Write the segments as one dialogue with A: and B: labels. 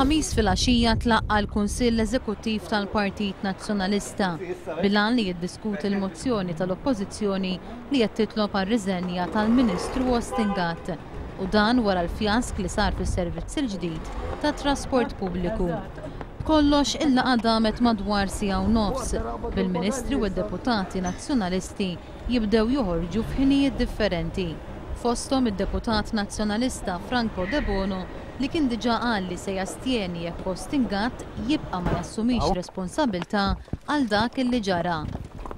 A: Il-ħamis fil-għaxija tlaqqa l-Kunsill Eżekuttiv tal-Partit Nazzjonalista bilan li jiddiskuti l-mozzjoni tal-Oppożizzjoni li qed titlob għar-riżenja tal-Ministru Ostingat u dan wara l-fjask li sar fis-servizz il-ġdid tat-trasport pubbliku. Kollox il-laqgħa damet madwar siegħa u nofs bil-Ministri u d-Deputati Nazzjonalisti jibdew joħorġu f'ħinijiet differenti. Fosthom id-Deputat Nazzjonalista Franco De Bono li kien diġà qal li se jastieni jekk Ostingat jibqa' ma jassumix responsabbiltà għal dak illi ġara.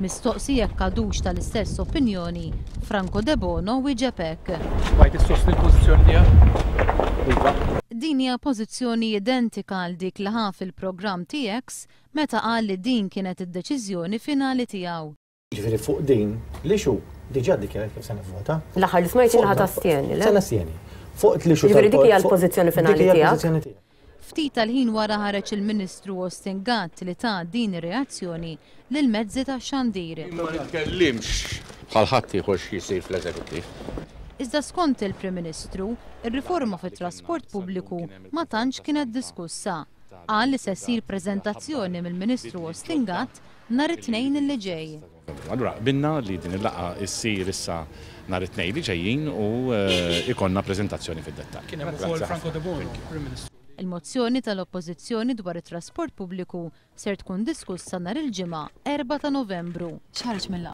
A: Mistoqsi jekk għadux tal-istess opinjoni, Franco De Bono wieġeb hekk.
B: Bajt issostni l-pożizzjoni tiegħek?
A: Din hija pożizzjoni identika għal dik li ħa fil-programm tiegħek meta qal li din kienet id-deċiżjoni finali tiegħu.
C: Ġifieri fuq din li xu diġà dikjarat kif se nivvota.
D: L-aħħar li smajt inha tastieni, le?
C: Se nastieni. Fuq li xu.
D: Ġifieri dik hija l-pożizzjoni finali tiegħek.
A: Ftit tal-ħin wara ħareġ il-Ministru Ostingat li ta' din ir-reazzjoni lil mezzi tax-xandir.
E: Ma nitkellimx bħal ħadd ieħor xi jsir fl-eżekuttiv.
A: Iżda skont il-Prim Ministru, ir-riforma fit-trasport pubbliku ma tantx kienet diskussa. Qal li se ssir preżentazzjoni mill-Ministru Ostingat nhar it-tnejn li ġej.
F: Allura binna li din il-laqgħa ssir issa nhar it-tnejn li ġejjin u ikollna preżentazzjoni fid-dettall.
B: Kien hemm ukoll Franco De Bono, Prim Ministru.
A: Il-mozzjoni tal-Oppożizzjoni dwar it-trasport pubbliku ser tkun diskussa nhar il-ġimgħa 4 ta' Novembru. X'ħareġ mill-laqgħa?